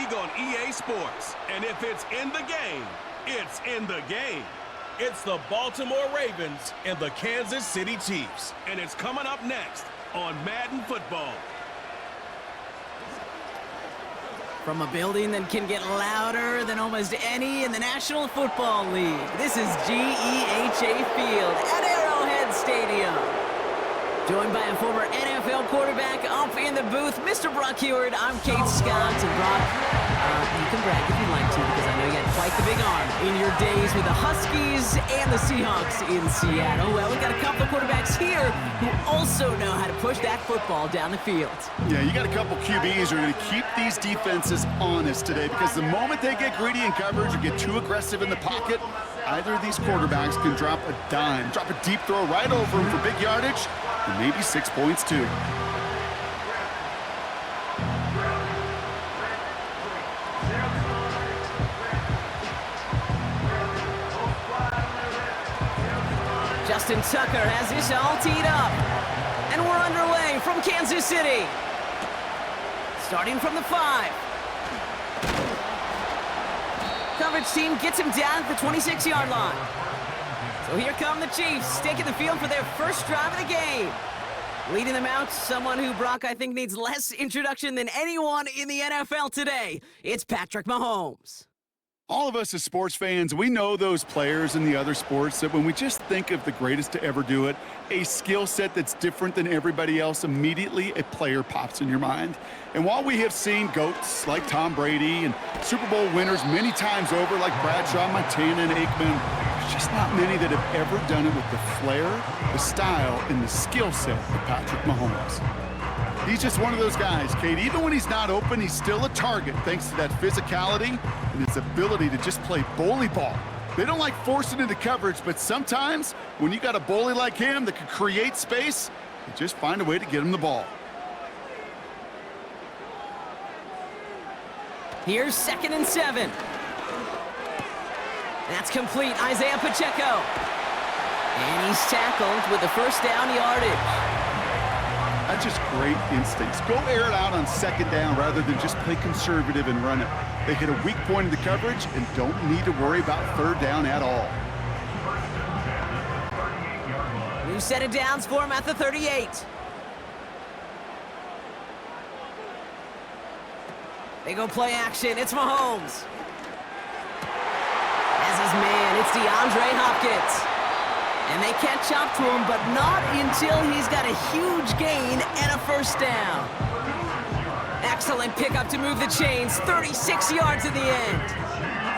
league on EA Sports. And if it's in the game, it's in the game. It's the Baltimore Ravens and the Kansas City Chiefs. And it's coming up next on Madden Football. From a building that can get louder than almost any in the National Football League, this is GEHA Field at Arrowhead Stadium. Joined by a former NFL quarterback up in the booth, Mr. Brock Heward. I'm Kate Scott. And Brock, you can brag if you'd like to, because I know you had quite the big arm in your days with the Huskies and the Seahawks in Seattle. Well, we got a couple of quarterbacks here who also know how to push that football down the field. Yeah, you got a couple QBs who are going to keep these defenses honest today, because the moment they get greedy in coverage or get too aggressive in the pocket, either of these quarterbacks can drop a dime, drop a deep throw right over them for big yardage, and maybe 6 points too. Justin Tucker has this all teed up. And we're underway from Kansas City. Starting from the 5. Coverage team gets him down at the 26-yard line. So here come the Chiefs, taking the field for their first drive of the game. Leading them out, someone who, Brock, I think needs less introduction than anyone in the NFL today. It's Patrick Mahomes. All of us as sports fans, we know those players in the other sports that when we just think of the greatest to ever do it, a skill set that's different than everybody else, immediately a player pops in your mind. And while we have seen GOATs like Tom Brady and Super Bowl winners many times over like Bradshaw, Montana, and Aikman, there's just not many that have ever done it with the flair, the style, and the skill set of Patrick Mahomes. He's just one of those guys, Kate. Even when he's not open, he's still a target thanks to that physicality and his ability to just play bully ball. They don't like forcing into coverage, but sometimes when you got a bully like him that can create space, you just find a way to get him the ball. Here's 2nd and 7. That's complete. Isaiah Pacheco. And he's tackled with the first down yardage. That's just great instincts. Go air it out on 2nd down rather than just play conservative and run it. They hit a weak point in the coverage and don't need to worry about 3rd down at all. New set of downs for him at the 38. They go play action. It's Mahomes. As his man, it's DeAndre Hopkins. And they catch up to him, but not until he's got a huge gain and a first down. Excellent pickup to move the chains. 36 yards in the end.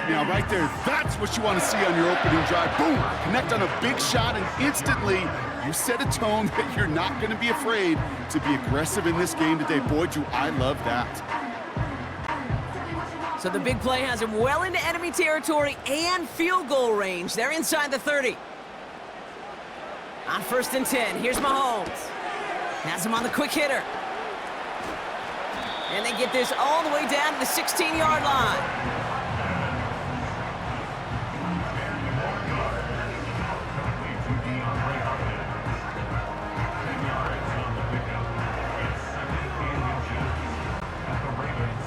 Now, right there, that's what you want to see on your opening drive. Boom! Connect on a big shot, and instantly you set a tone that you're not going to be afraid to be aggressive in this game today. Boy, do I love that. So the big play has him well into enemy territory and field goal range. They're inside the 30. On 1st and 10, here's Mahomes. Has him on the quick hitter. And they get this all the way down to the 16-yard line.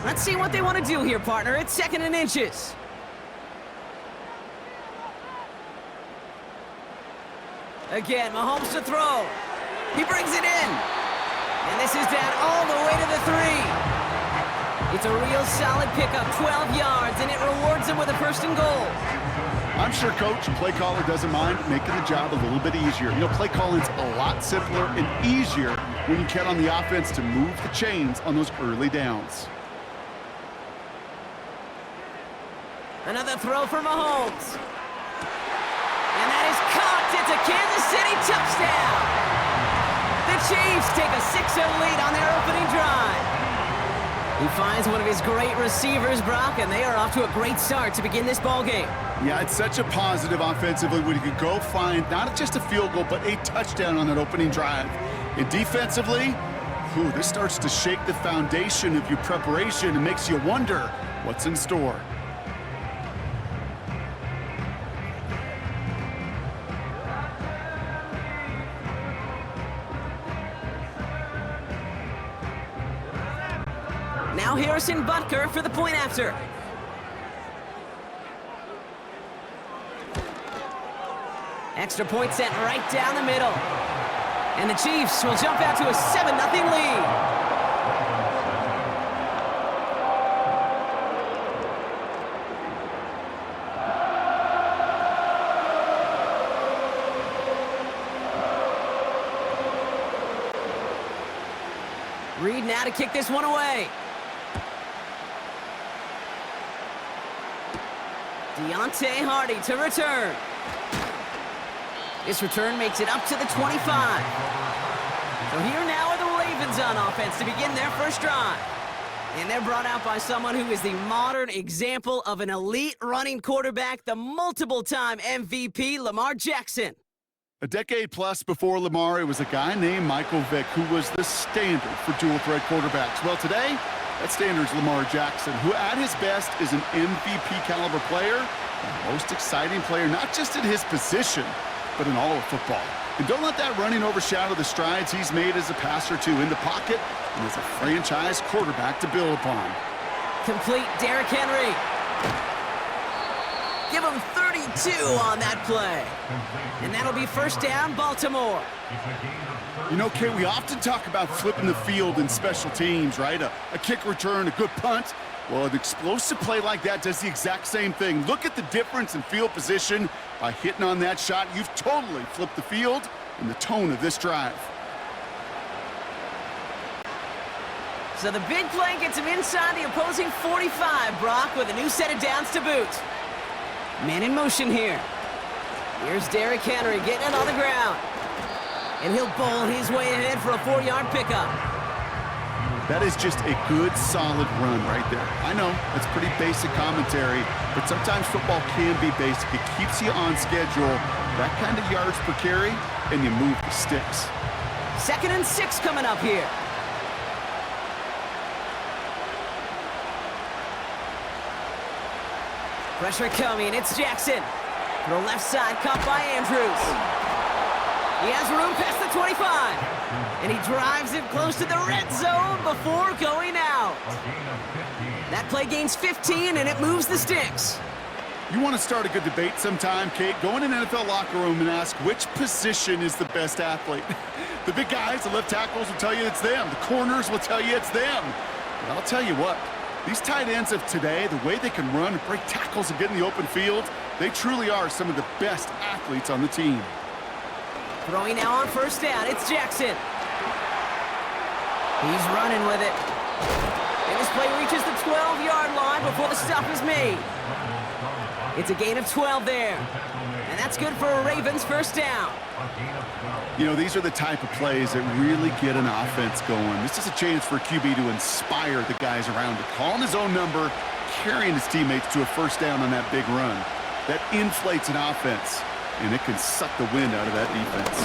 Let's see what they want to do here, partner. It's 2nd and inches. Again, Mahomes to throw. He brings it in. And this is down all the way to the 3. It's a real solid pickup, 12 yards, and it rewards him with a 1st and goal. I'm sure coach and play caller doesn't mind making the job a little bit easier. You know, play calling's a lot simpler and easier when you count on the offense to move the chains on those early downs. Another throw for Mahomes. And that is caught. It's a Kansas City touchdown. The Chiefs take a 6-0 lead on their opening drive. He finds one of his great receivers, Brock, and they are off to a great start to begin this ball game. Yeah, it's such a positive offensively when you could go find not just a field goal, but a touchdown on that opening drive. And defensively, this starts to shake the foundation of your preparation and makes you wonder what's in store. Now here Harrison Butker for the point after. Extra point sent right down the middle. And the Chiefs will jump out to a 7-0 lead. Reed now to kick this one away. Deontay Hardy to return. This return makes it up to the 25. So here now are the Ravens on offense to begin their first drive. And they're brought out by someone who is the modern example of an elite running quarterback, the multiple-time MVP, Lamar Jackson. A decade plus before Lamar, it was a guy named Michael Vick who was the standard for dual-threat quarterbacks. Well, today, that standard is Lamar Jackson, who at his best is an MVP-caliber player, the most exciting player, not just in his position, but in all of football. And don't let that running overshadow the strides he's made as a passer, too, in the pocket and as a franchise quarterback to build upon. Complete Derrick Henry. Give him 32 on that play. And that'll be first down, Baltimore. You know, Kate, we often talk about flipping the field in special teams, right? A kick return, a good punt. Well, an explosive play like that does the exact same thing. Look at the difference in field position. By hitting on that shot, you've totally flipped the field and the tone of this drive. So the big play gets him inside the opposing 45, Brock, with a new set of downs to boot. Man in motion here. Here's Derrick Henry getting it on the ground. And he'll bowl his way ahead for a 4-yard pickup. That is just a good, solid run right there. I know, it's pretty basic commentary, but sometimes football can be basic. It keeps you on schedule, that kind of yards per carry, and you move the sticks. 2nd and 6 coming up here. Pressure coming, it's Jackson. To the left side, caught by Andrews. He has room past the 25. And he drives it close to the red zone before going out. That play gains 15, and it moves the sticks. You want to start a good debate sometime, Kate? Go in an NFL locker room and ask which position is the best athlete. The big guys, the left tackles will tell you it's them. The corners will tell you it's them. But I'll tell you what, these tight ends of today, the way they can run and break tackles and get in the open field, they truly are some of the best athletes on the team. Throwing now on first down, it's Jackson. He's running with it. And this play reaches the 12-yard line before the stop is made. It's a gain of 12 there. And that's good for a Ravens first down. You know, these are the type of plays that really get an offense going. This is a chance for a QB to inspire the guys around it. Calling his own number, carrying his teammates to a first down on that big run. That inflates an offense, and it can suck the wind out of that defense.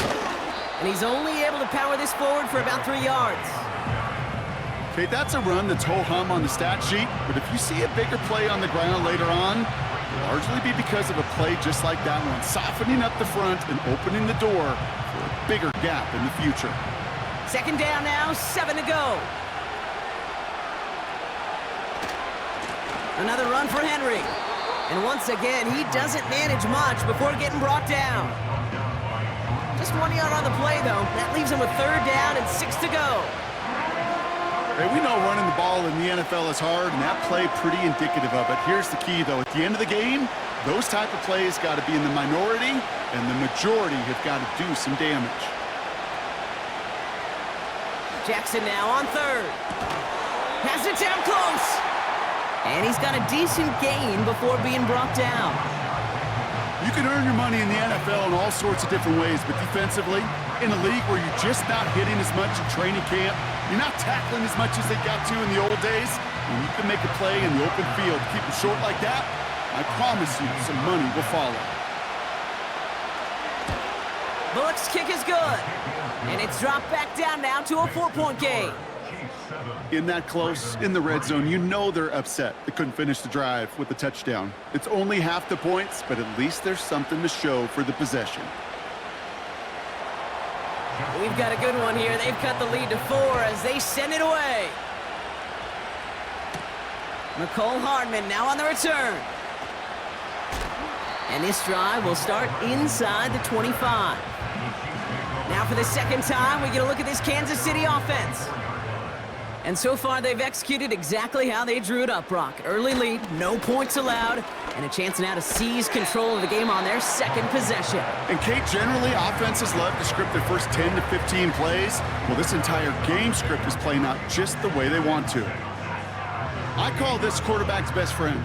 And he's only able to power this forward for about 3 yards. Okay, that's a run that's ho-hum on the stat sheet, but if you see a bigger play on the ground later on, it'll largely be because of a play just like that one, softening up the front and opening the door for a bigger gap in the future. 2nd down now, 7 to go. Another run for Henry. And once again, he doesn't manage much before getting brought down. Just 1 yard on the play, though. That leaves him with 3rd down and 6 to go. Hey, we know running the ball in the NFL is hard, and that play pretty indicative of it. Here's the key, though. At the end of the game, those type of plays got to be in the minority, and the majority have got to do some damage. Jackson now on 3rd. Has it down close. And he's got a decent gain before being brought down. You can earn your money in the NFL in all sorts of different ways, but defensively, in a league where you're just not hitting as much in training camp, you're not tackling as much as they got to in the old days, when you can make a play in the open field, keep it short like that, I promise you some money will follow. Bullock's kick is good. And it's dropped back down now to a 4-point game. In that close, in the red zone, you know they're upset they couldn't finish the drive with the touchdown. It's only half the points, but at least there's something to show for the possession. We've got a good one here. They've cut the lead to 4 as they send it away. McCole Hardman now on the return. And this drive will start inside the 25. Now for the second time, we get a look at this Kansas City offense. And so far, they've executed exactly how they drew it up, Brock. Early lead, no points allowed, and a chance now to seize control of the game on their second possession. And Kate, generally, offenses love to script their first 10 to 15 plays. Well, this entire game script is playing out just the way they want to. I call this quarterback's best friend.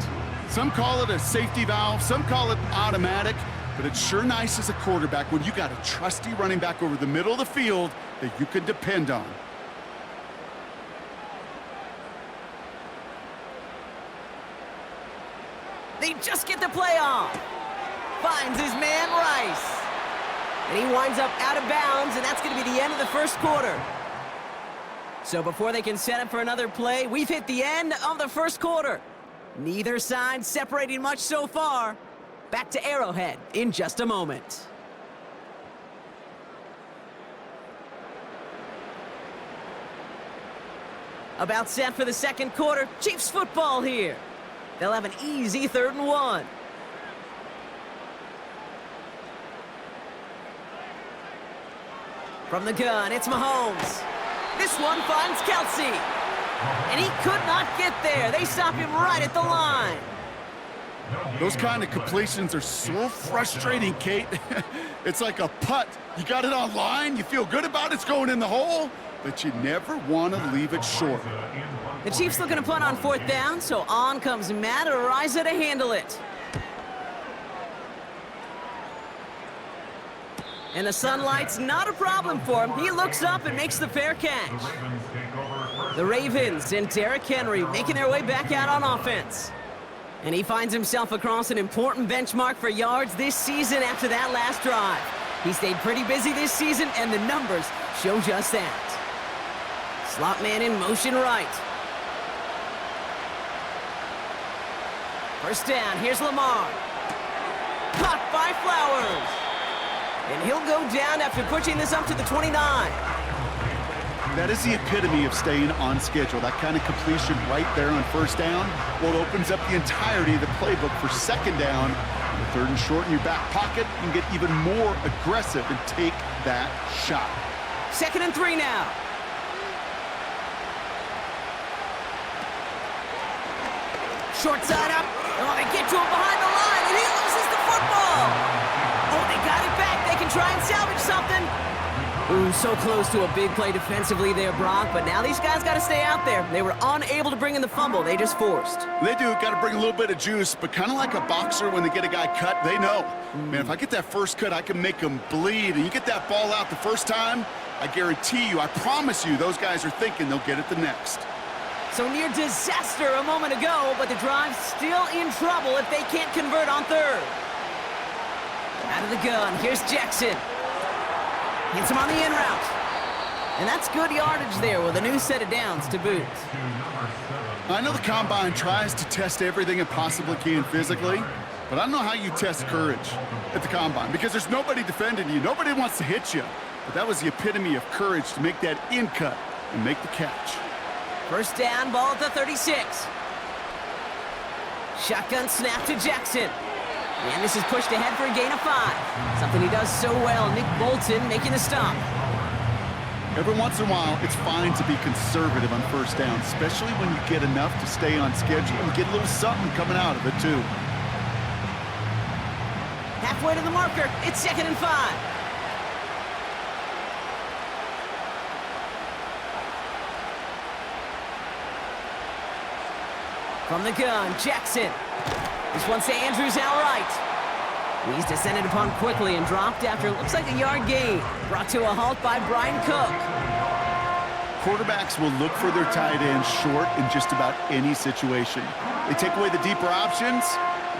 Some call it a safety valve, some call it automatic, but it's sure nice as a quarterback when you got a trusty running back over the middle of the field that you can depend on. They just get the play off. Finds his man Rice. And he winds up out of bounds, and that's going to be the end of the first quarter. So before they can set up for another play, we've hit the end of the first quarter. Neither side separating much so far. Back to Arrowhead in just a moment. About set for the second quarter. Chiefs football here. They'll have an easy 3rd and 1. From the gun, it's Mahomes. This one finds Kelsey. And he could not get there. They stop him right at the line. Those kind of completions are so frustrating, Kate. It's like a putt. You got it on line, you feel good about it's going in the hole, but you never want to leave it short. The Chiefs looking to punt on 4th down, so on comes Matt Araiza to handle it. And the sunlight's not a problem for him. He looks up and makes the fair catch. The Ravens and Derrick Henry making their way back out on offense. And he finds himself across an important benchmark for yards this season after that last drive. He stayed pretty busy this season, and the numbers show just that. Slot man in motion right. First down, here's Lamar. Caught by Flowers. And he'll go down after pushing this up to the 29. That is the epitome of staying on schedule. That kind of completion right there on first down, well, it opens up the entirety of the playbook for second down. The 3rd and short in your back pocket, you can get even more aggressive and take that shot. 2nd and 3 now. Short side up. Oh, they get to him behind the line, and he loses the football. Oh, they got it back. They can try and salvage something. Ooh, so close to a big play defensively there, Brock, but now these guys got to stay out there. They were unable to bring in the fumble. They just forced. They do. Got to bring a little bit of juice, but kind of like a boxer when they get a guy cut, they know. Man, if I get that first cut, I can make them bleed. And you get that ball out the first time, I guarantee you, I promise you, those guys are thinking they'll get it the next. So near disaster a moment ago, but the drive's still in trouble if they can't convert on 3rd. Out of the gun, here's Jackson. Hits him on the in route. And that's good yardage there with a new set of downs to boot. I know the Combine tries to test everything it possibly can physically, but I don't know how you test courage at the Combine because there's nobody defending you. Nobody wants to hit you. But that was the epitome of courage to make that in cut and make the catch. First down, ball at the 36. Shotgun snap to Jackson. And this is pushed ahead for a gain of 5. Something he does so well. Nick Bolton making the stop. Every once in a while, it's fine to be conservative on first down, especially when you get enough to stay on schedule and get a little something coming out of it, too. Halfway to the marker. It's 2nd and 5. From the gun, Jackson. This one's to Andrews outright. He's descended upon quickly and dropped after it looks like a yard gain. Brought to a halt by Brian Cook. Quarterbacks will look for their tight end short in just about any situation. They take away the deeper options.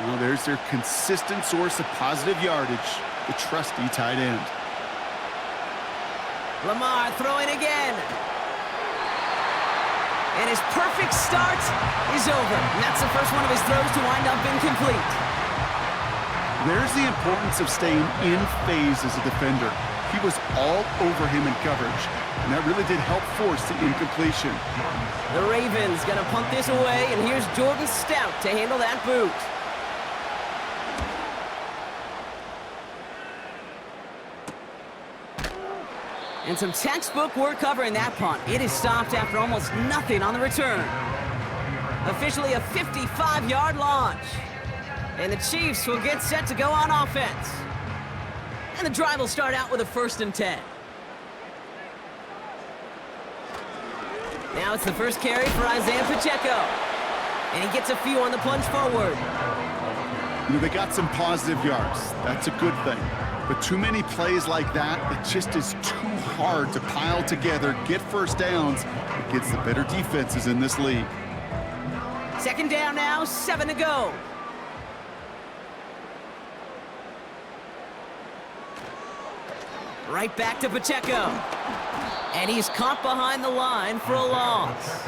Well, there's their consistent source of positive yardage, the trusty tight end. Lamar throwing again. And his perfect start is over. And that's the first one of his throws to wind up incomplete. There's the importance of staying in phase as a defender. He was all over him in coverage, and that really did help force the incompletion. The Ravens gonna punt this away, and here's Jordan Stout to handle that boot. And some textbook work covering that punt. It is stopped after almost nothing on the return. Officially a 55-yard launch. And the Chiefs will get set to go on offense. And the drive will start out with a 1st and 10. Now it's the first carry for Isaiah Pacheco. And he gets a few on the plunge forward. You know, they got some positive yards. That's a good thing. But too many plays like that, it just is too hard to pile together, get first downs against the better defenses in this league. 2nd down now, 7 to go. Right back to Pacheco. And he's caught behind the line for a loss.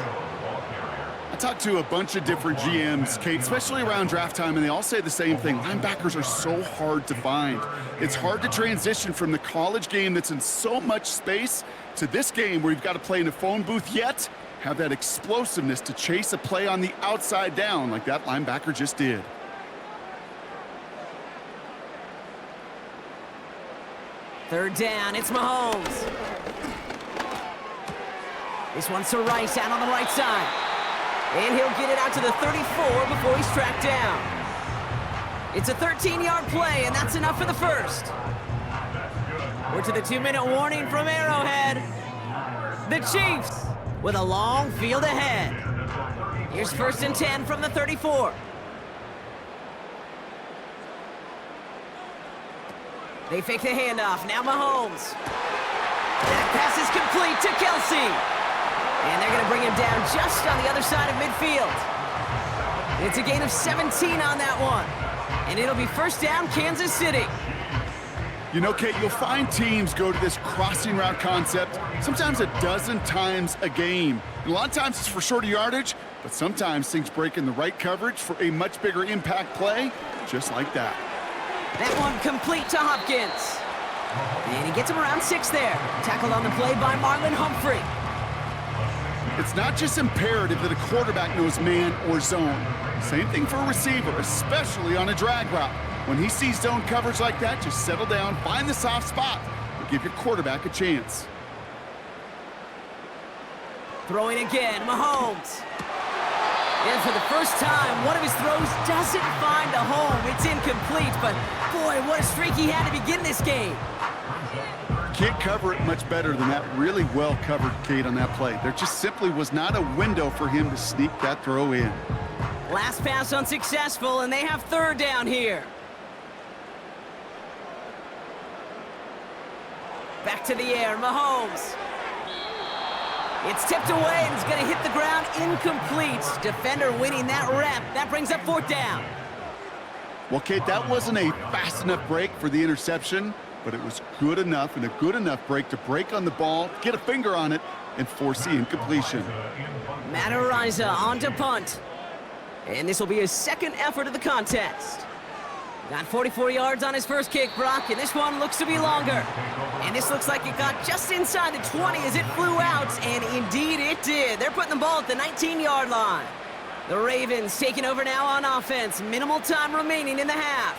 I talked to a bunch of different GMs, Kate, especially around draft time, and they all say the same thing. Linebackers are so hard to find. It's hard to transition from the college game that's in so much space to this game where you've got to play in a phone booth, yet have that explosiveness to chase a play on the outside down like that linebacker just did. Third down, it's Mahomes. This one's to Rice out on the right side. And he'll get it out to the 34 before he's tracked down. It's a 13-yard play, and that's enough for the first. We're to the 2-minute warning from Arrowhead. The Chiefs with a long field ahead. Here's 1st and 10 from the 34. They fake the handoff. Now Mahomes. That pass is complete to Kelsey. And they're going to bring him down just on the other side of midfield. It's a gain of 17 on that one. And it'll be 1st down, Kansas City. You know, Kate, you'll find teams go to this crossing route concept sometimes a dozen times a game. And a lot of times it's for shorter yardage, but sometimes things break in the right coverage for a much bigger impact play, just like that. That one complete to Hopkins. And he gets him around 6 there. Tackled on the play by Marlon Humphrey. It's not just imperative that a quarterback knows man or zone. Same thing for a receiver, especially on a drag route. When he sees zone coverage like that, just settle down, find the soft spot, and give your quarterback a chance. Throwing again, Mahomes. And for the first time, one of his throws doesn't find a home. It's incomplete, but boy, what a streak he had to begin this game. Can't cover it much better than that really well covered, Kate, on that play. There just simply was not a window for him to sneak that throw in. Last pass unsuccessful, and they have 3rd down here. Back to the air, Mahomes. It's tipped away, and it's going to hit the ground incomplete. Defender winning that rep. That brings up 4th down. Well, Kate, that wasn't a fast enough break for the interception, but it was good enough and a good enough break to break on the ball, get a finger on it, and force the incompletion. Matt Ariza on to punt. And this will be his 2nd effort of the contest. Got 44 yards on his first kick, Brock, and this one looks to be longer. And this looks like it got just inside the 20 as it flew out, and indeed it did. They're putting the ball at the 19-yard line. The Ravens taking over now on offense. Minimal time remaining in the half.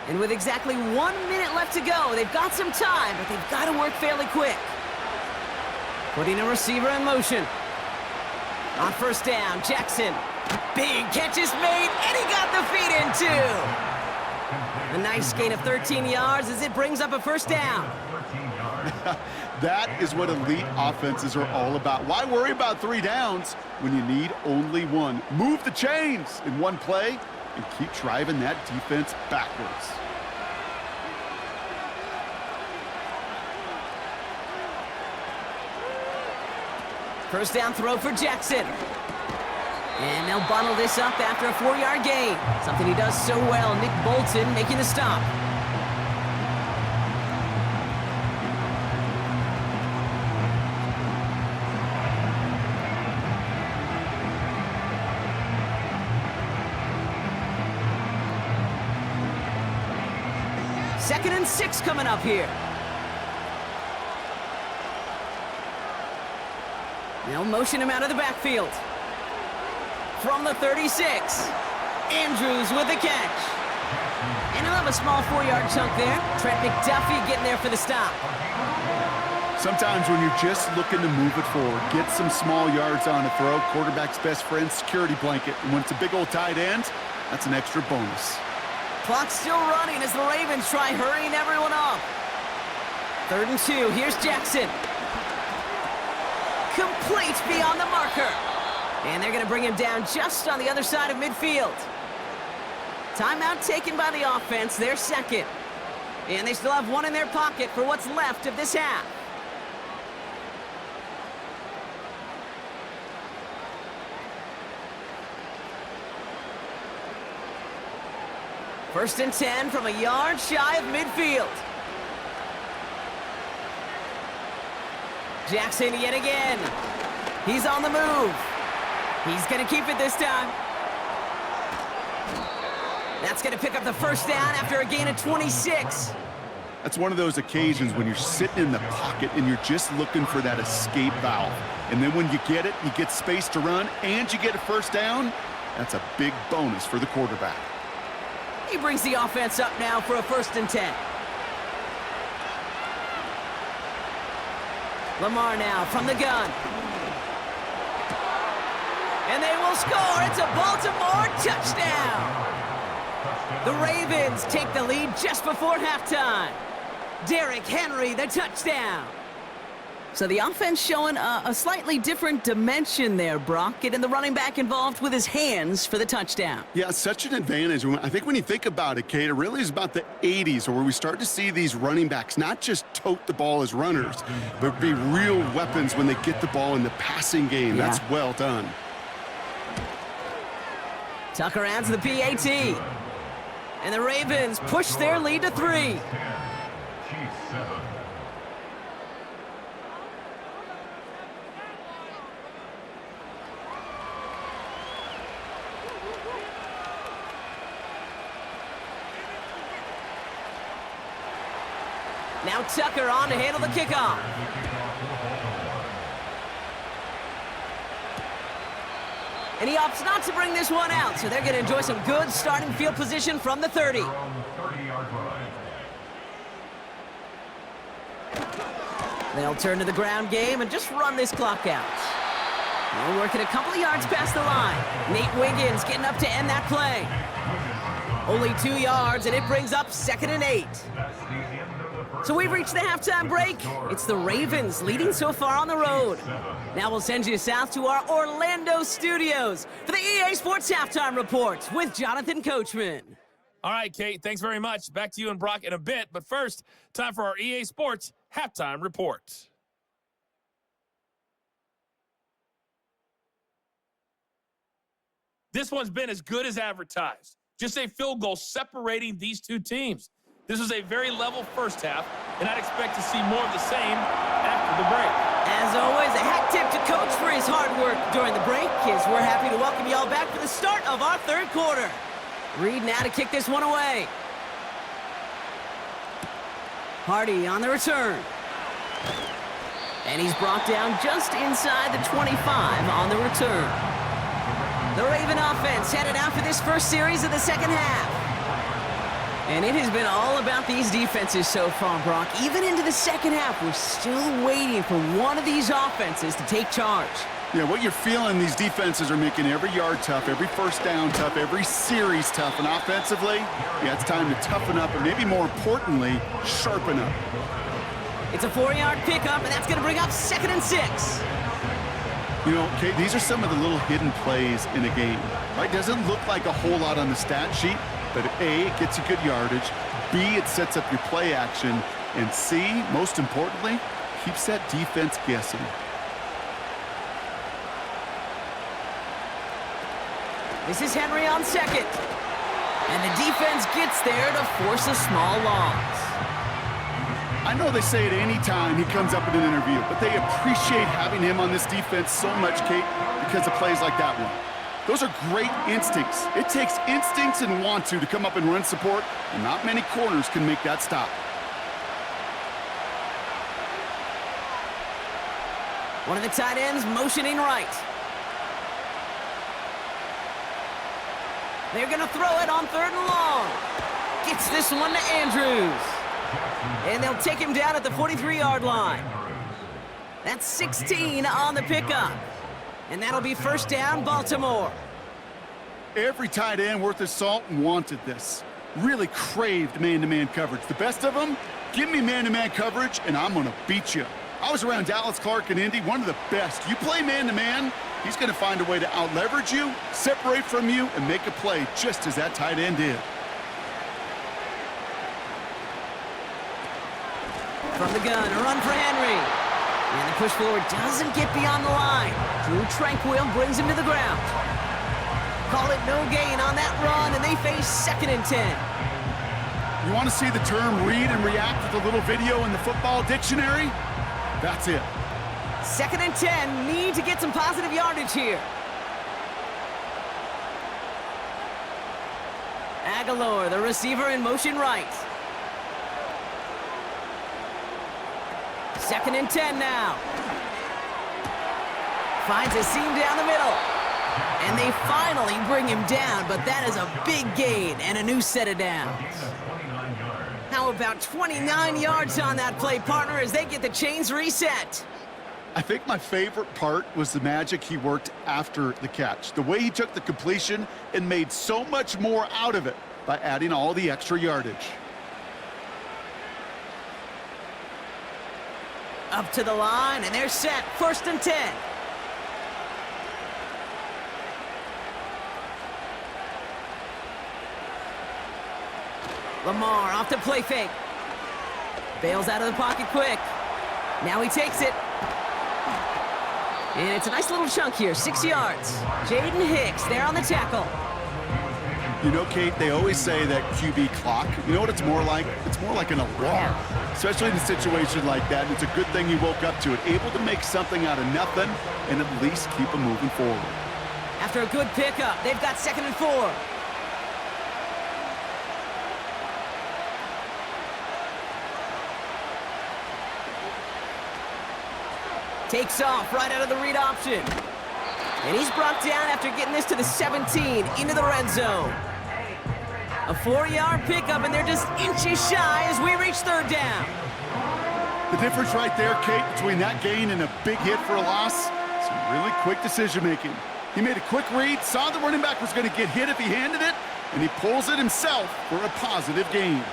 And with exactly 1 minute left to go, they've got some time, but they've got to work fairly quick. Putting a receiver in motion. On 1st down, Jackson. Big catch is made, and he got the feet in too. A nice gain of 13 yards as it brings up a 1st down. That is what elite offenses are all about. Why worry about 3 downs when you need only 1? Move the chains in one play and keep driving that defense backwards. First down throw for Jackson. And they'll bottle this up after a 4-yard gain. Something he does so well. Nick Bolton making the stop. Second and 6 coming up here. They'll motion him out of the backfield. From the 36, Andrews with the catch. And he'll have a small 4-yard chunk there. Trent McDuffie getting there for the stop. Sometimes when you're just looking to move it forward, get some small yards on a throw, quarterback's best friend, security blanket. And when it's a big old tight end, that's an extra bonus. Clock's still running as the Ravens try hurrying everyone up. 3rd and 2, here's Jackson. Complete beyond the marker. And they're going to bring him down just on the other side of midfield. Timeout taken by the offense, their second. And they still have one in their pocket for what's left of this half. First and 10 from a yard shy of midfield. Jackson yet again. He's on the move. He's going to keep it this time. That's going to pick up the first down after a gain of 26. That's one of those occasions when you're sitting in the pocket and you're just looking for that escape valve. And then when you get it, you get space to run, and you get a first down. That's a big bonus for the quarterback. He brings the offense up now for a 1st and 10. Lamar now from the gun. And they will score. It's a Baltimore touchdown. The Ravens take the lead just before halftime. Derrick Henry, the touchdown. So the offense showing a slightly different dimension there, Brock, getting the running back involved with his hands for the touchdown. Yeah, such an advantage. I think when you think about it, Kate, it really is about the 80s where we start to see these running backs not just tote the ball as runners, but be real weapons when they get the ball in the passing game. Yeah. That's well done. Tucker adds the PAT. And the Ravens push their lead to 3. Now Tucker on to handle the kickoff. And he opts not to bring this one out, so they're going to enjoy some good starting field position from the 30. They'll turn to the ground game and just run this clock out. They're working a couple of yards past the line. Nate Wiggins getting up to end that play. Only 2 yards, and it brings up 2nd and 8. So we've reached the halftime break. It's the Ravens leading so far on the road. Now we'll send you south to our Orlando studios for the EA Sports Halftime Report with Jonathan Coachman. All right, Kate, thanks very much. Back to you and Brock in a bit. But first, time for our EA Sports Halftime Report. This one's been as good as advertised. Just a field goal separating these two teams. This was a very level first half, and I'd expect to see more of the same after the break. As always, a hat tip to Coach for his hard work during the break, as we're happy to welcome you all back for the start of our 3rd quarter. Reed now to kick this one away. Hardy on the return. And he's brought down just inside the 25 on the return. The Raven offense headed out for this first series of the second half. And it has been all about these defenses so far, Brock. Even into the second half, we're still waiting for one of these offenses to take charge. Yeah, what you're feeling, these defenses are making every yard tough, every first down tough, every series tough. And offensively, yeah, it's time to toughen up and maybe more importantly, sharpen up. It's a 4-yard pickup, and that's going to bring up 2nd and 6. You know, Kate, these are some of the little hidden plays in a game. Right? Doesn't look like a whole lot on the stat sheet, but A, it gets you good yardage, B, it sets up your play action, and C, most importantly, keeps that defense guessing. This is Henry on 2nd. And the defense gets there to force a small loss. I know they say it any time he comes up in an interview, but they appreciate having him on this defense so much, Kate, because of plays like that one. Those are great instincts. It takes instincts and want to come up and run support, and not many corners can make that stop. One of the tight ends motioning right. They're going to throw it on 3rd and long. Gets this one to Andrews. And they'll take him down at the 43-yard line. That's 16 on the pickup. And that'll be 1st down, Baltimore. Every tight end worth his salt wanted this. Really craved man-to-man coverage. The best of them, give me man-to-man coverage, and I'm going to beat you. I was around Dallas Clark and Indy, one of the best. You play man-to-man, he's going to find a way to out-leverage you, separate from you, and make a play just as that tight end did. From the gun, a run for Henry. And the push forward doesn't get beyond the line. Drew Tranquil brings him to the ground. Call it no gain on that run, and they face 2nd and 10. You want to see the term read and react with a little video in the football dictionary? That's it. 2nd and 10, need to get some positive yardage here. Aguilar, the receiver, in motion right. 2nd and 10 now. Finds a seam down the middle. And they finally bring him down, but that is a big gain and a new set of downs. How about 29 yards on that play, partner, as they get the chains reset? I think my favorite part was the magic he worked after the catch. The way he took the completion and made so much more out of it by adding all the extra yardage. Up to the line, and they're set. 1st and 10. Lamar off to play fake. Bails out of the pocket quick. Now he takes it. And it's a nice little chunk here, 6 yards. Jaden Hicks there on the tackle. You know, Kate, they always say that QB clock, you know what it's more like? It's more like an alarm, especially in a situation like that. And it's a good thing he woke up to it, able to make something out of nothing and at least keep him moving forward. After a good pickup, they've got 2nd and 4. Takes off right out of the read option. And he's brought down after getting this to the 17 into the red zone. A 4-yard pickup, and they're just inches shy as we reach 3rd down. The difference right there, Kate, between that gain and a big hit for a loss, some really quick decision-making. He made a quick read, saw the running back was going to get hit if he handed it, and he pulls it himself for a positive gain.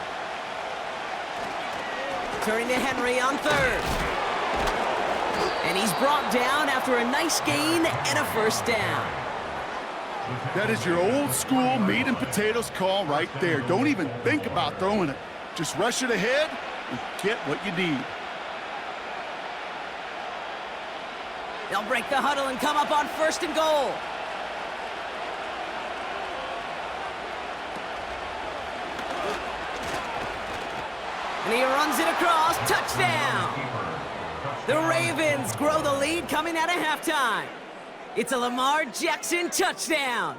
Turning to Henry on 3rd. And he's brought down after a nice gain and a 1st down. That is your old school meat and potatoes call right there. Don't even think about throwing it. Just rush it ahead and get what you need. They'll break the huddle and come up on 1st and goal. And he runs it across. Touchdown! The Ravens grow the lead coming out of halftime. It's a Lamar Jackson touchdown.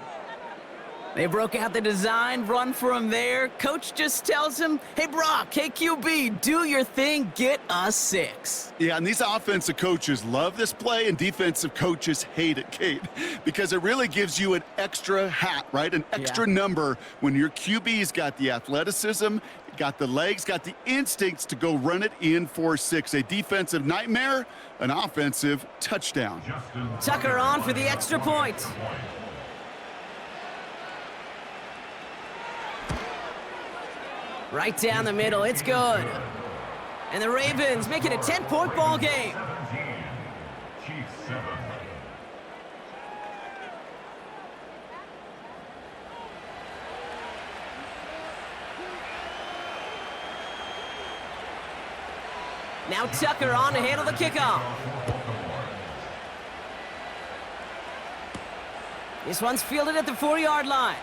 They broke out the design, run for him there. Coach just tells him, hey, Brock, hey, QB, do your thing, get us 6. Yeah, and these offensive coaches love this play, and defensive coaches hate it, Kate, because it really gives you an extra hat, right? An extra number when your QB's got the athleticism, got the legs, got the instincts to go run it in for 6. A defensive nightmare, an offensive touchdown. Tucker on for the extra point. Right down the middle, it's good. And the Ravens make it a 10-point ball game. Now Tucker on to handle the kickoff. This one's fielded at the 4-yard line.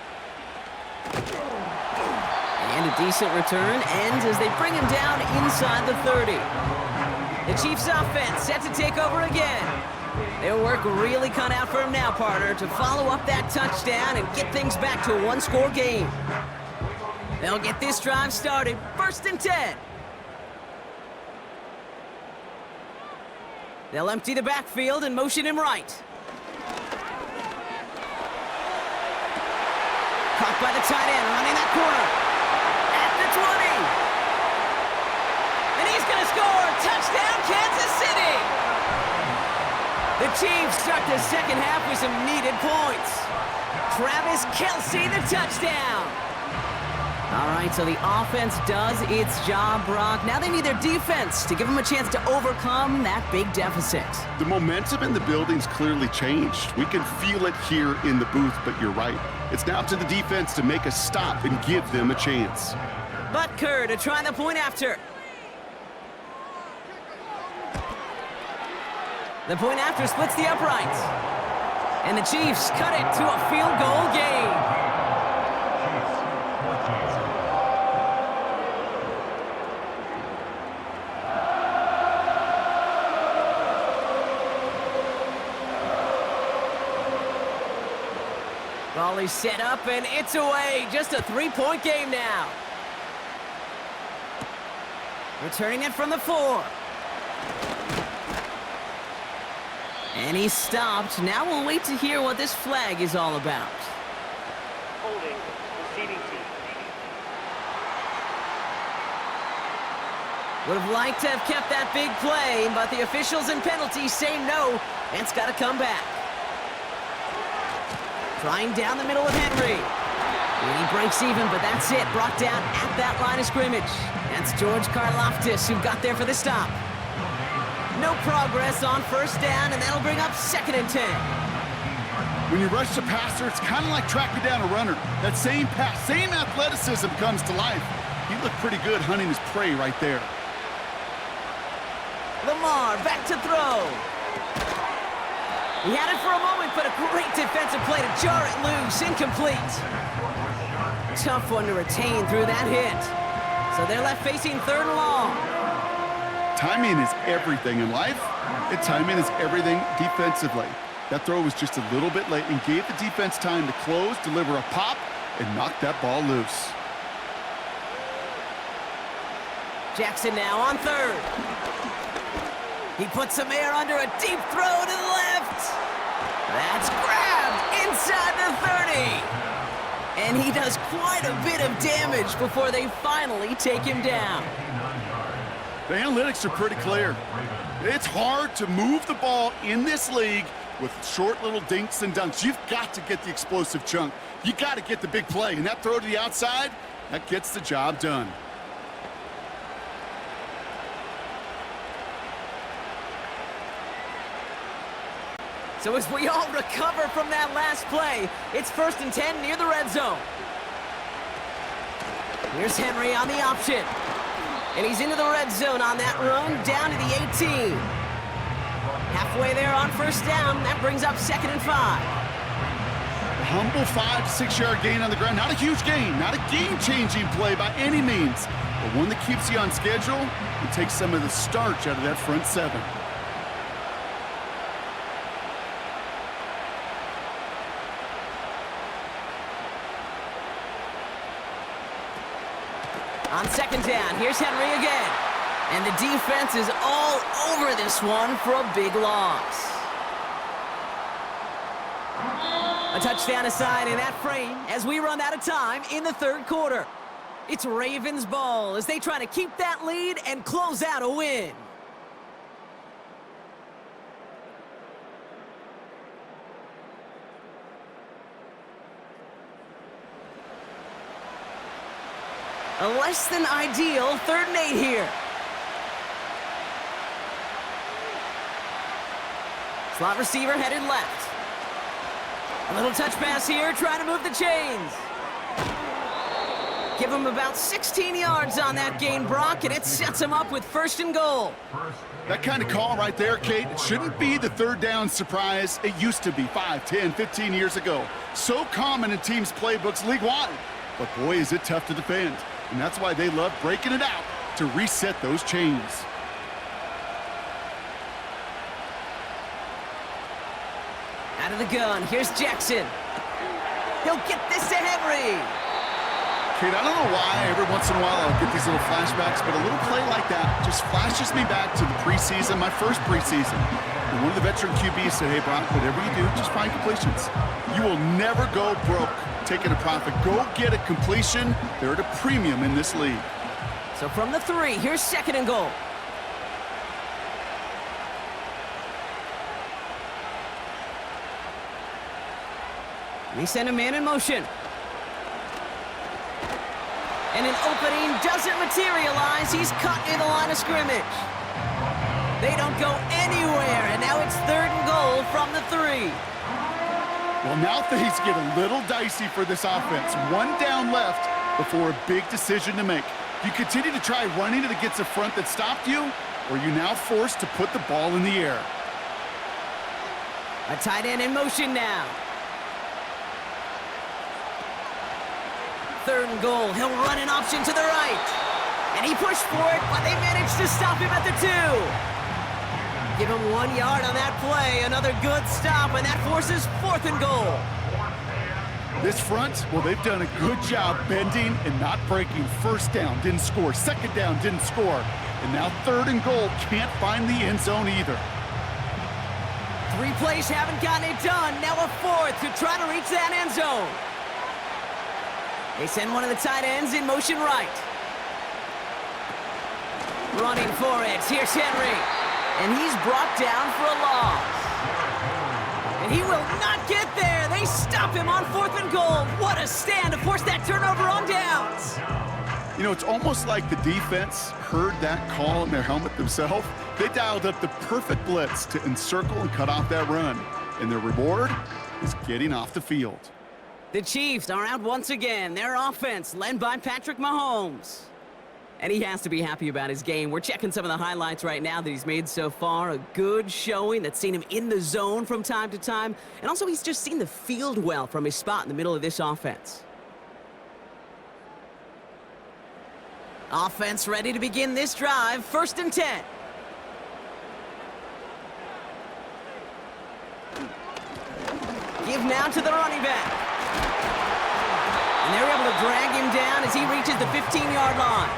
And a decent return ends as they bring him down inside the 30. The Chiefs offense set to take over again. Their work really cut out for him now, partner, to follow up that touchdown and get things back to a one-score game. They'll get this drive started. 1st and 10. They'll empty the backfield and motion him right. Caught by the tight end, running that corner. At the 20. And he's going to score. Touchdown, Kansas City. The Chiefs start the second half with some needed points. Travis Kelce, the touchdown. All right, so the offense does its job, Brock. Now they need their defense to give them a chance to overcome that big deficit. The momentum in the building's clearly changed. We can feel it here in the booth, but you're right. It's now up to the defense to make a stop and give them a chance. Butker to try the point after. The point after splits the uprights. And the Chiefs cut it to a field goal game. Volley set up, and it's away. Just a three-point game now. Returning it from the 4. And he's stopped. Now we'll wait to hear what this flag is all about. Holding, proceeding team. Would have liked to have kept that big play, but the officials and penalties say no, and it's got to come back. Trying down the middle with Henry. And he breaks even, but that's it. Brought down at that line of scrimmage. That's George Karlaftis who got there for the stop. No progress on first down, and that'll bring up 2nd and 10. When you rush the passer, it's kind of like tracking down a runner. That same pass, same athleticism comes to life. He looked pretty good hunting his prey right there. Lamar back to throw. He had it for a moment, but a great defensive play to jar it loose. Incomplete. Tough one to retain through that hit. So they're left facing 3rd and long. Timing is everything in life, and timing is everything defensively. That throw was just a little bit late and gave the defense time to close, deliver a pop, and knock that ball loose. Jackson now on 3rd. He puts some air under a deep throw to the left. That's grabbed inside the 30. And he does quite a bit of damage before they finally take him down. The analytics are pretty clear. It's hard to move the ball in this league with short little dinks and dunks. You've got to get the explosive chunk. You got to get the big play. And that throw to the outside, that gets the job done. So as we all recover from that last play, it's 1st and 10 near the red zone. Here's Henry on the option. And he's into the red zone on that run, down to the 18. Halfway there on first down, that brings up 2nd and 5. A humble 5 to 6 yard gain on the ground. Not a huge gain, not a game-changing play by any means, but one that keeps you on schedule and takes some of the starch out of that front 7. On 2nd down, here's Henry again. And the defense is all over this one for a big loss. A touchdown aside in that frame as we run out of time in the 3rd quarter. It's Ravens ball as they try to keep that lead and close out a win. A less than ideal 3rd and 8 here. Slot receiver headed left. A little touch pass here, trying to move the chains. Give him about 16 yards on that gain, Brock, and it sets him up with 1st and goal. That kind of call right there, Kate, it shouldn't be the 3rd down surprise. It used to be 5, 10, 15 years ago. So common in teams' playbooks league-wide. But boy, is it tough to defend. And that's why they love breaking it out to reset those chains. Out of the gun, here's Jackson. He'll get this to Henry. Kate, I don't know why every once in a while I'll get these little flashbacks, but a little play like that just flashes me back to the preseason, my first preseason. And one of the veteran QBs said, hey, Brock, whatever you do, just find completions. You will never go broke taking a profit. Go get a completion. They're at a premium in this league. So from the 3, here's 2nd and goal. They send a man in motion. And an opening doesn't materialize. He's cut near the line of scrimmage. They don't go anywhere, and now it's 3rd and goal from the 3. Well, now things get a little dicey for this offense. 1 down left before a big decision to make. You continue to try running it against a front that stopped you, or you now forced to put the ball in the air. A tight end in motion now. 3rd and goal. He'll run an option to the right. And he pushed for it, but they managed to stop him at the 2. Give him 1 yard on that play. Another good stop, and that forces 4th and goal. This front, well, they've done a good job bending and not breaking. 1st down, didn't score. 2nd down, didn't score. And now 3rd and goal, can't find the end zone either. 3 plays haven't gotten it done. Now a 4th to try to reach that end zone. They send one of the tight ends in motion right. Running for it. Here's Henry. And he's brought down for a loss. And he will not get there. They stop him on 4th and goal. What a stand to force that turnover on downs. You know, it's almost like the defense heard that call in their helmet themselves. They dialed up the perfect blitz to encircle and cut off that run. And their reward is getting off the field. The Chiefs are out once again. Their offense led by Patrick Mahomes. And he has to be happy about his game. We're checking some of the highlights right now that he's made so far. A good showing that's seen him in the zone from time to time. And also he's just seen the field well from his spot in the middle of this offense. Offense ready to begin this drive. 1st and 10. Give now to the running back. And they're able to drag him down as he reaches the 15-yard line.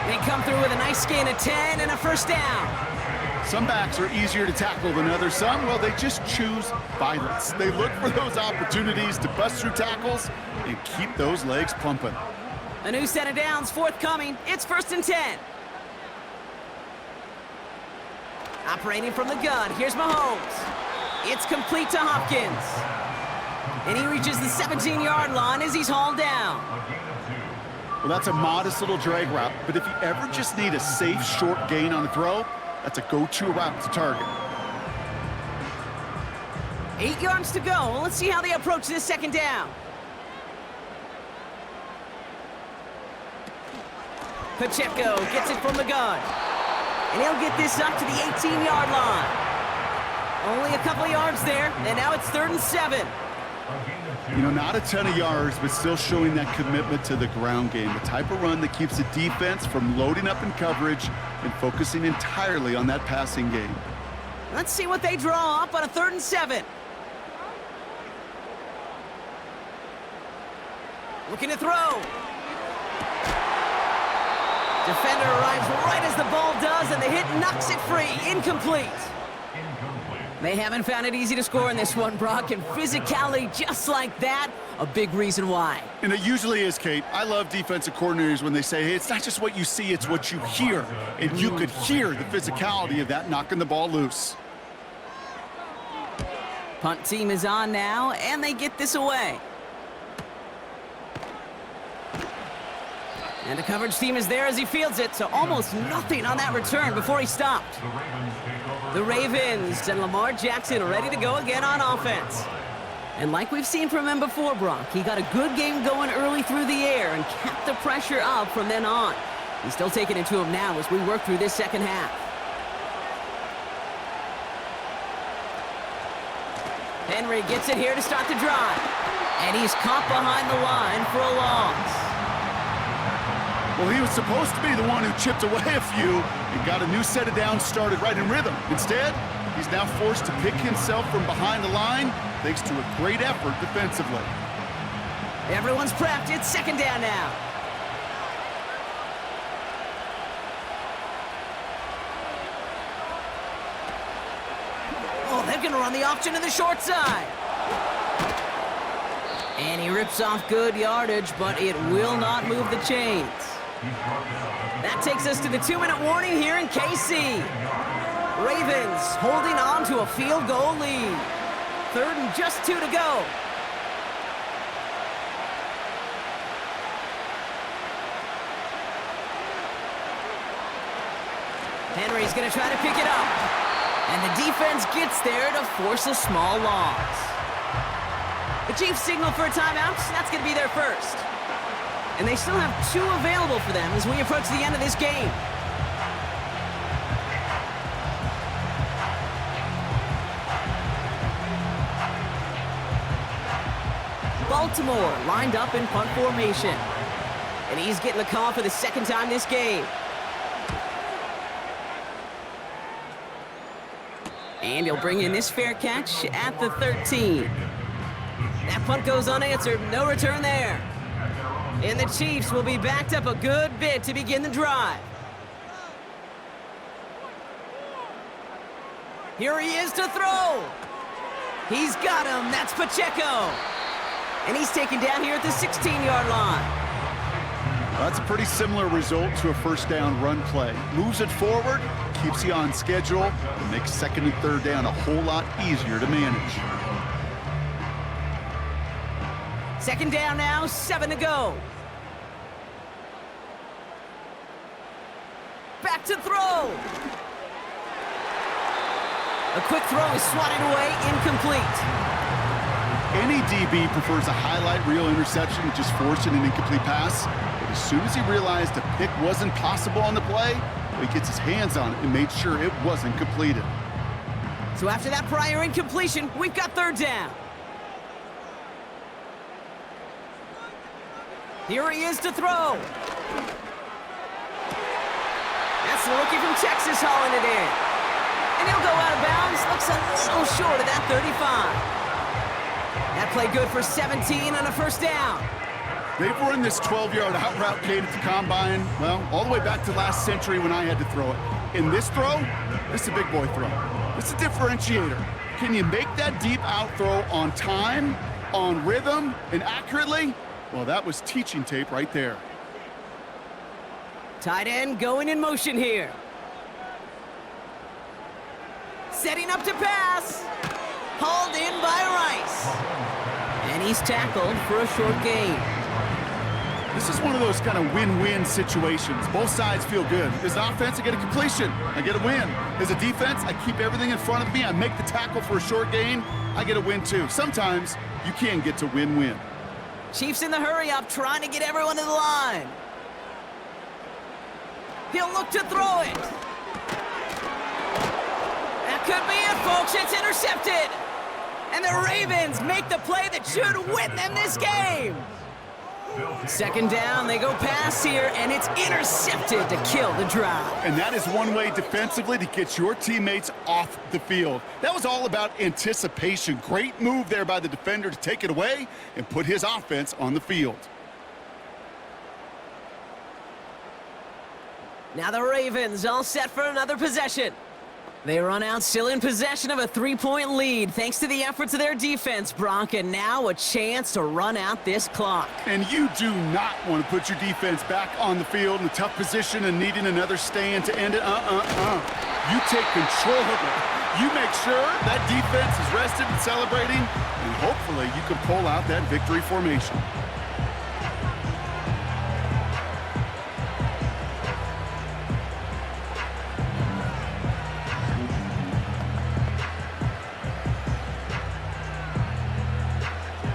They come through with a nice gain of 10 and a 1st down. Some backs are easier to tackle than others. Some, well, they just choose violence. They look for those opportunities to bust through tackles and keep those legs pumping. A new set of downs forthcoming. It's 1st and 10. Operating from the gun, here's Mahomes. It's complete to Hopkins. And he reaches the 17-yard line as he's hauled down. Well, that's a modest little drag route, but if you ever just need a safe, short gain on a throw, that's a go-to route to target. 8 yards to go. Well, let's see how they approach this 2nd down. Pacheco gets it from the gun. And he'll get this up to the 18-yard line. Only a couple of yards there, and now it's 3rd and 7. You know, not a ton of yards, but still showing that commitment to the ground game. The type of run that keeps the defense from loading up in coverage and focusing entirely on that passing game. Let's see what they draw up on a 3rd and 7. Looking to throw. Defender arrives right as the ball does, and the hit knocks it free. Incomplete. They haven't found it easy to score in this one, Brock, and physicality just like that, a big reason why. And it usually is, Kate. I love defensive coordinators when they say, hey, it's not just what you see, it's what you hear. And you could hear the physicality of that knocking the ball loose. Punt team is on now, and they get this away. And the coverage team is there as he fields it, so almost nothing on that return before he stopped. The Ravens and Lamar Jackson are ready to go again on offense. And like we've seen from him before, Brock, he got a good game going early through the air and kept the pressure up from then on. He's still taking it to him now as we work through this 2nd half. Henry gets it here to start the drive. And he's caught behind the line for a loss. Well, he was supposed to be the one who chipped away a few and got a new set of downs started right in rhythm. Instead, he's now forced to pick himself from behind the line thanks to a great effort defensively. Everyone's prepped. It's second down now. Oh, they're going to run the option to the short side. And he rips off good yardage, but it will not move the chains. That takes us to the 2-minute warning here in KC. Ravens holding on to a field goal lead. Third and just 2 to go. Henry's going to try to pick it up. And the defense gets there to force a small loss. The Chiefs signal for a timeout. That's going to be their first. And they still have 2 available for them as we approach the end of this game. Baltimore lined up in punt formation. And he's getting the call for the second time this game. And he'll bring in this fair catch at the 13. That punt goes unanswered. No return there. And the Chiefs will be backed up a good bit to begin the drive. Here he is to throw. He's got him. That's Pacheco. And he's taken down here at the 16-yard line. That's a pretty similar result to a first down run play. Moves it forward, keeps you on schedule, and makes second and third down a whole lot easier to manage. Second down now, 7 to go. Back to throw. A quick throw is swatted away, incomplete. Any DB prefers a highlight reel interception to just forcing an incomplete pass. But as soon as he realized a pick wasn't possible on the play, he gets his hands on it and made sure it wasn't completed. So after that prior incompletion, we've got third down. Here he is to throw. That's the rookie from Texas hauling it in. And he'll go out of bounds. Looks a little short of that 35. That play good for 17 on a first down. They've run this 12-yard out route game at the combine, well, all the way back to last century when I had to throw it. In this throw, this is a big boy throw. This is a differentiator. Can you make that deep out throw on time, on rhythm, and accurately? Well, that was teaching tape right there. Tight end going in motion here. Setting up to pass. Hauled in by Rice. And he's tackled for a short gain. This is one of those kind of win-win situations. Both sides feel good. As an offense, I get a completion. I get a win. As a defense, I keep everything in front of me. I make the tackle for a short gain. I get a win, too. Sometimes you can get to win-win. Chiefs in the hurry-up, trying to get everyone to the line. He'll look to throw it. That could be it, folks. It's intercepted. And the Ravens make the play that should win them this game. Second down, they go pass here, and it's intercepted to kill the drive. And that is one way defensively to get your teammates off the field. That was all about anticipation. Great move there by the defender to take it away and put his offense on the field. Now the Ravens all set for another possession. They run out still in possession of a 3-point lead thanks to the efforts of their defense, Brock, and now a chance to run out this clock. And you do not want to put your defense back on the field in a tough position and needing another stand to end it. You take control of it. You make sure that defense is rested and celebrating, and hopefully you can pull out that victory formation.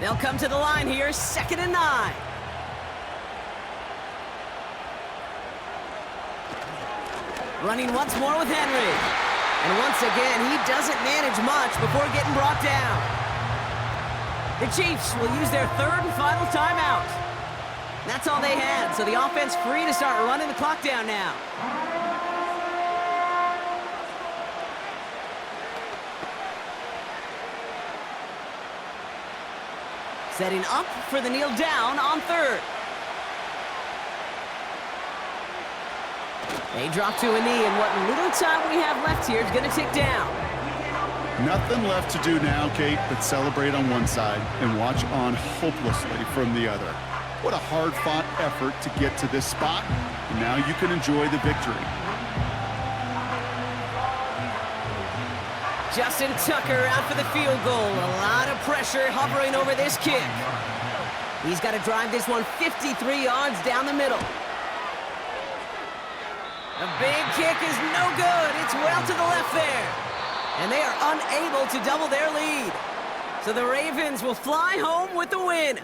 They'll come to the line here, 2nd and 9. Running once more with Henry. And once again, he doesn't manage much before getting brought down. The Chiefs will use their third and final timeout. That's all they had, so the offense free to start running the clock down now. Setting up for the kneel down on third. They drop to a knee, and what little time we have left here is going to tick down. Nothing left to do now, Kate, but celebrate on one side and watch on hopelessly from the other. What a hard-fought effort to get to this spot, and now you can enjoy the victory. Justin Tucker out for the field goal. A lot of pressure hovering over this kick. He's got to drive this one 53 yards down the middle. The big kick is no good. It's well to the left there. And they are unable to double their lead. So the Ravens will fly home with the win.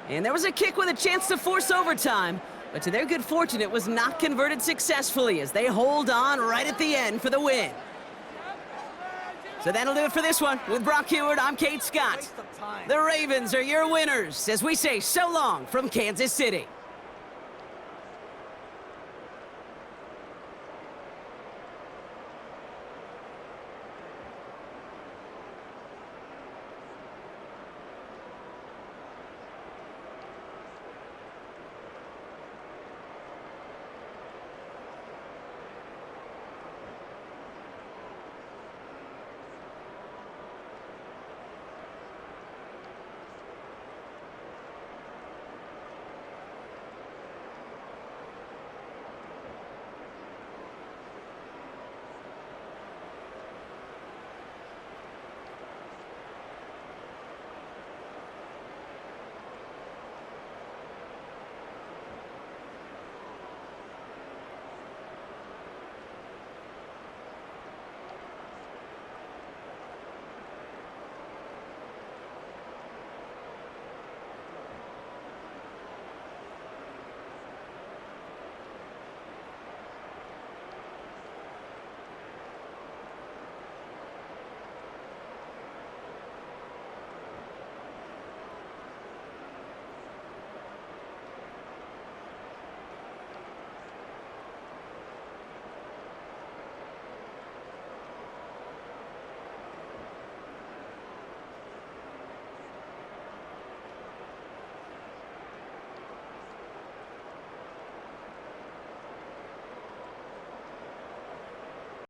And there was a kick with a chance to force overtime, but to their good fortune, it was not converted successfully as they hold on right at the end for the win. So that'll do it for this one. With Brock Heward, I'm Kate Scott. The Ravens are your winners as we say so long from Kansas City.